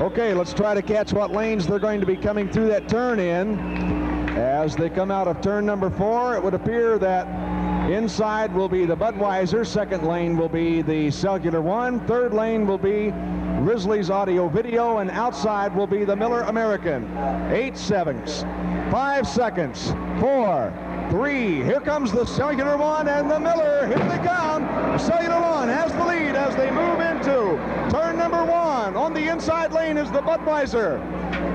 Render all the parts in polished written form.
Okay, let's try to catch what lanes they're going to be coming through that turn in. As they come out of turn number 4, it would appear that inside will be the Budweiser, second lane will be the Cellular One, third lane will be Grizzlies Audio Video, and outside will be the Miller American. 8 seconds, 5 seconds, 4, 3, here comes the Cellular One and the Miller. Here they come. Cellular One has the lead as they move into turn number 1. On the inside lane is the Budweiser.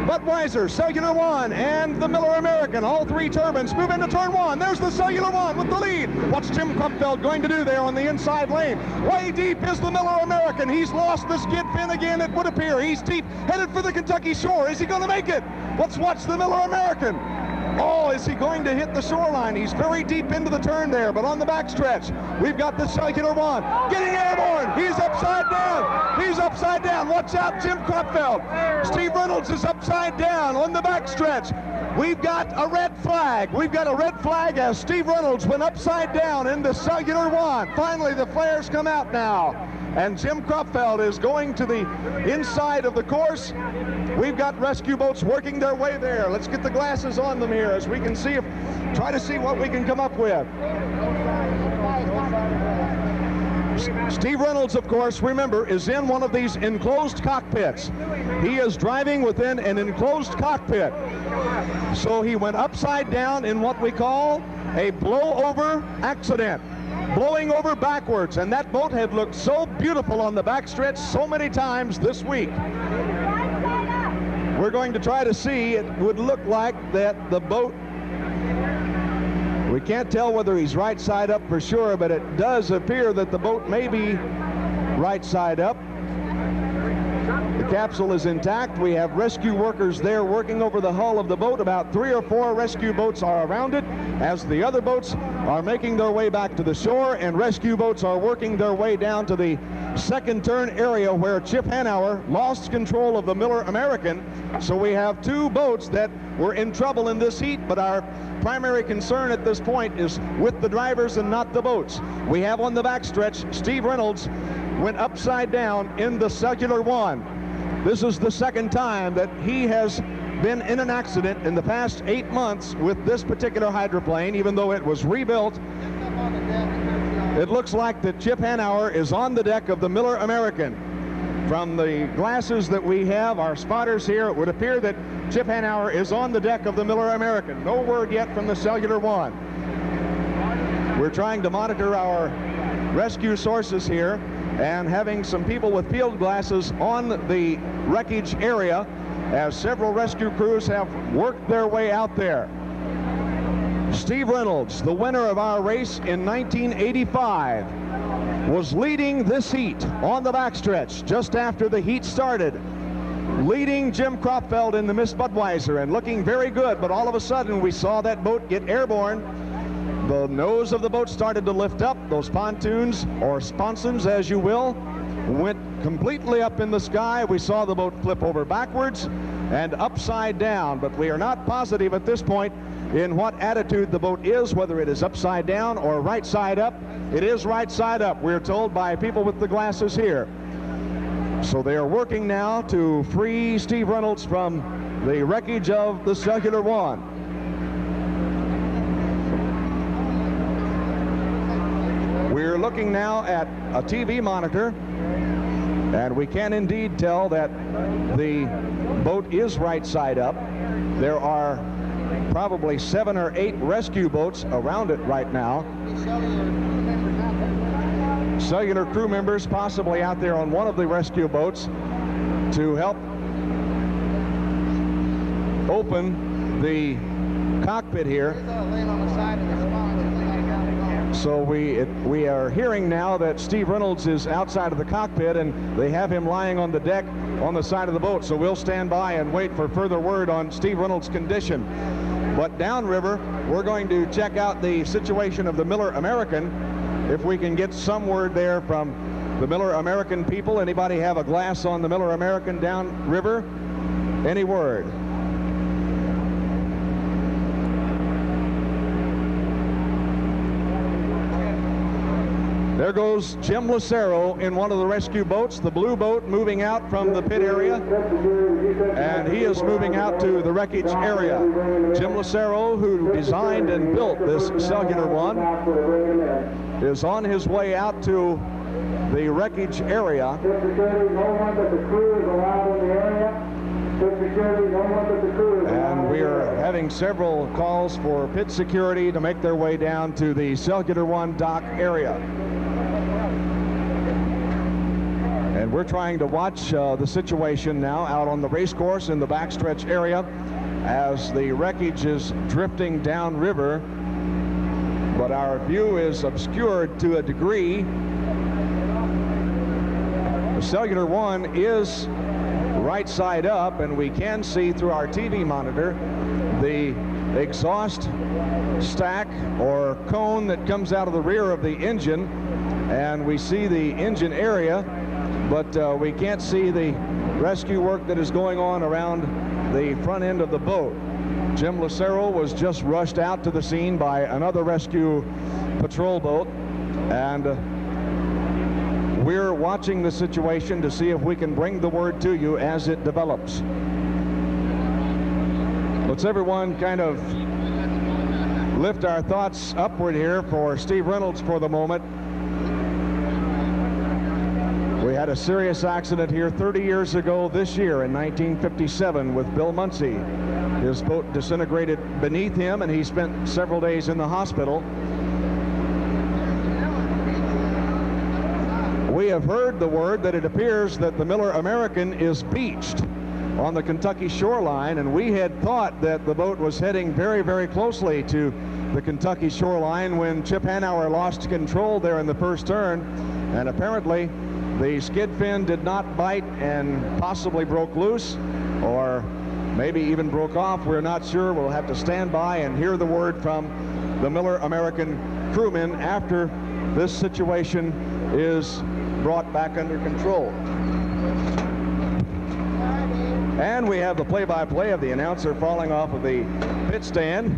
Budweiser, Cellular One, and the Miller American. All three turbines move into turn 1. There's the Cellular One with the lead. What's Jim Krupfeld going to do there on the inside lane? Way deep is the Miller American. He's lost the skid fin again, it would appear. He's deep, headed for the Kentucky shore. Is he going to make it? Let's watch the Miller American. Oh, is he going to hit the shoreline? He's very deep into the turn there, but on the backstretch, we've got the Cellular One getting airborne. He's upside down. He's upside down. Watch out, Jim Krupfeld. Steve Reynolds is upside down on the backstretch. We've got a red flag. We've got a red flag as Steve Reynolds went upside down in the Cellular One. Finally, the flares come out now, and Jim Krupfeld is going to the inside of the course. We've got rescue boats working their way there. Let's get the glasses on them here as we can see try to see what we can come up with. Steve Reynolds, of course, remember, is in one of these enclosed cockpits. He is driving within an enclosed cockpit. So he went upside down in what we call a blow-over accident. Blowing over backwards, and that boat had looked so beautiful on the backstretch so many times this week. We're going to try to see. It would look like that the boat, we can't tell whether he's right side up for sure, but it does appear that the boat may be right side up. The capsule is intact. We have rescue workers there working over the hull of the boat. About 3 or 4 rescue boats are around it as the other boats are making their way back to the shore, and rescue boats are working their way down to the second turn area where Chip Hanauer lost control of the Miller American. So we have 2 boats that were in trouble in this heat, but our primary concern at this point is with the drivers and not the boats. We have on the backstretch, Steve Reynolds went upside down in the Cellular One. This is the second time that he has been in an accident in the past 8 months with this particular hydroplane, even though it was rebuilt. It looks like that Chip Hanauer is on the deck of the Miller American. From the glasses that we have, our spotters here, it would appear that Chip Hanauer is on the deck of the Miller American. No word yet from the Cellular One. We're trying to monitor our rescue sources here and having some people with field glasses on the wreckage area as several rescue crews have worked their way out there. Steve Reynolds, the winner of our race in 1985, was leading this heat on the backstretch just after the heat started, leading Jim Krupfeld in the Miss Budweiser and looking very good, but all of a sudden we saw that boat get airborne. The nose of the boat started to lift up. Those pontoons, or sponsons as you will, went completely up in the sky. We saw the boat flip over backwards and upside down, but we are not positive at this point in what attitude the boat is, whether it is upside down or right side up. It is right side up, we're told by people with the glasses here. So they are working now to free Steve Reynolds from the wreckage of the Cellular One. We're looking now at a TV monitor, and we can indeed tell that the boat is right side up. There are probably 7 or 8 rescue boats around it right now. Cellular crew members possibly out there on one of the rescue boats to help open the cockpit here. So we are hearing now that Steve Reynolds is outside of the cockpit and they have him lying on the deck on the side of the boat. So we'll stand by and wait for further word on Steve Reynolds' condition. But downriver, we're going to check out the situation of the Miller American. If we can get some word there from the Miller American people. Anybody have a glass on the Miller American downriver? Any word? There goes Jim Lucero in one of the rescue boats, the blue boat moving out from the pit area, and he is moving out to the wreckage area. Jim Lucero, who designed and built this Cellular One, is on his way out to the wreckage area. And we are having several calls for pit security to make their way down to the Cellular One dock area. And we're trying to watch the situation now out on the race course in the backstretch area as the wreckage is drifting downriver, but our view is obscured to a degree. The Cellular One is right side up, and we can see through our TV monitor the exhaust stack or cone that comes out of the rear of the engine, and we see the engine area, but we can't see the rescue work that is going on around the front end of the boat. Jim Lucero was just rushed out to the scene by another rescue patrol boat, and we're watching the situation to see if we can bring the word to you as it develops. Let's everyone kind of lift our thoughts upward here for Steve Reynolds for the moment. We had a serious accident here 30 years ago this year in 1957 with Bill Muncie. His boat disintegrated beneath him, and he spent several days in the hospital. We have heard the word that it appears that the Miller American is beached on the Kentucky shoreline, and we had thought that the boat was heading very, very closely to the Kentucky shoreline when Chip Hanauer lost control there in the first turn, and apparently the skid fin did not bite and possibly broke loose, or maybe even broke off. We're not sure. We'll have to stand by and hear the word from the Miller American crewmen after this situation is brought back under control. And we have the play-by-play of the announcer falling off of the pit stand.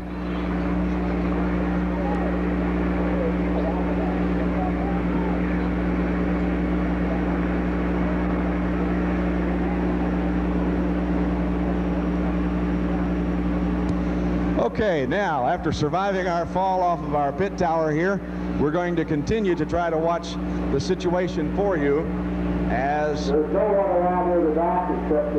Okay, now after surviving our fall off of our pit tower here, we're going to continue to try to watch the situation for you as there's no one around here the dock except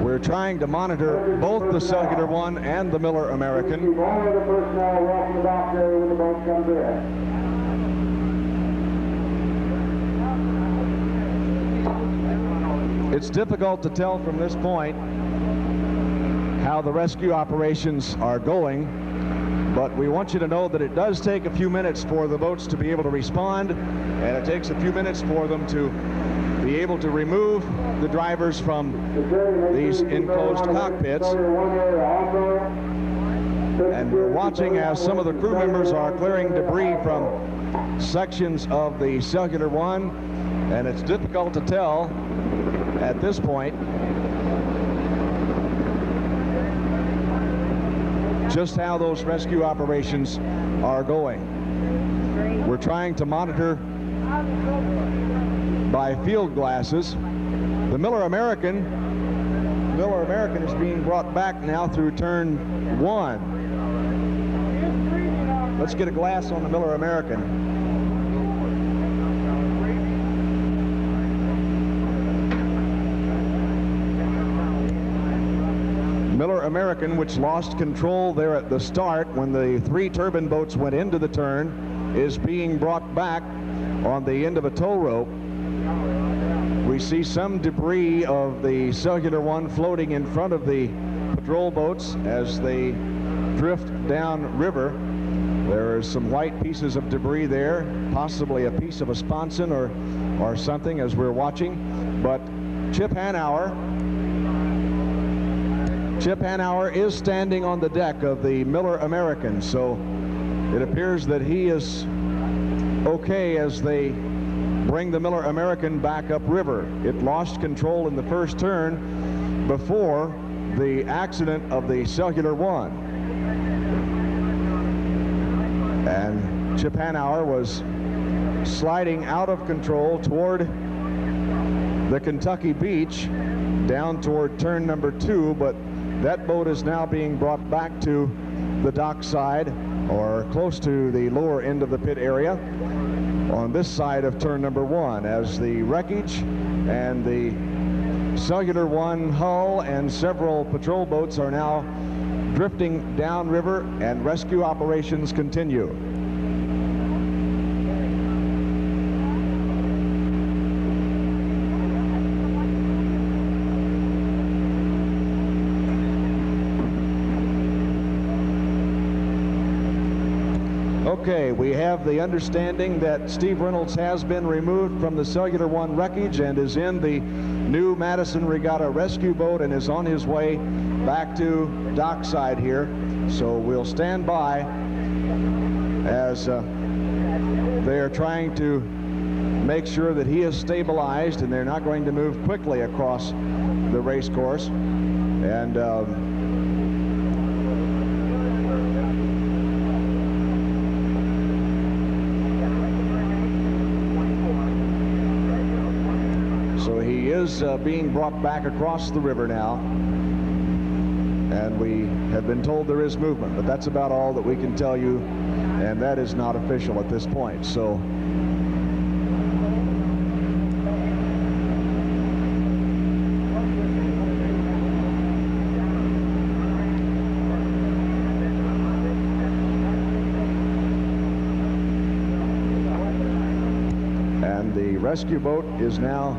we're trying to monitor both the Cellular One and the Miller American. Only the personnel walking the dock area when the boat comes in. It's difficult to tell from this point how the rescue operations are going, but we want you to know that it does take a few minutes for the boats to be able to respond, and it takes a few minutes for them to be able to remove the drivers from these enclosed cockpits. And we're watching as some of the crew members are clearing debris from sections of the Cellular One, and it's difficult to tell at this point just how those rescue operations are going. We're trying to monitor by field glasses. The Miller American is being brought back now through turn 1. Let's get a glass on the Miller American. Miller American, which lost control there at the start when the 3 turbine boats went into the turn, is being brought back on the end of a tow rope. We see some debris of the Cellular One floating in front of the patrol boats as they drift down river. There are some white pieces of debris there, possibly a piece of a sponson or something as we're watching. But Chip Hanauer is standing on the deck of the Miller American, so it appears that he is okay as they bring the Miller American back upriver. It lost control in the first turn before the accident of the Cellular One. And Chip Hanauer was sliding out of control toward the Kentucky beach, down toward turn number 2, but that boat is now being brought back to the dock side, or close to the lower end of the pit area on this side of turn number 1, as the wreckage and the Cellular One hull and several patrol boats are now drifting downriver, and rescue operations continue. Okay, we have the understanding that Steve Reynolds has been removed from the Cellular One wreckage and is in the new Madison Regatta rescue boat and is on his way back to dockside here. So we'll stand by as they are trying to make sure that he is stabilized, and they're not going to move quickly across the race course. And so he is being brought back across the river now, and we have been told there is movement, but that's about all that we can tell you, and that is not official at this point. So and the rescue boat is now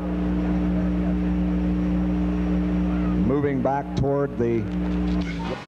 moving back toward the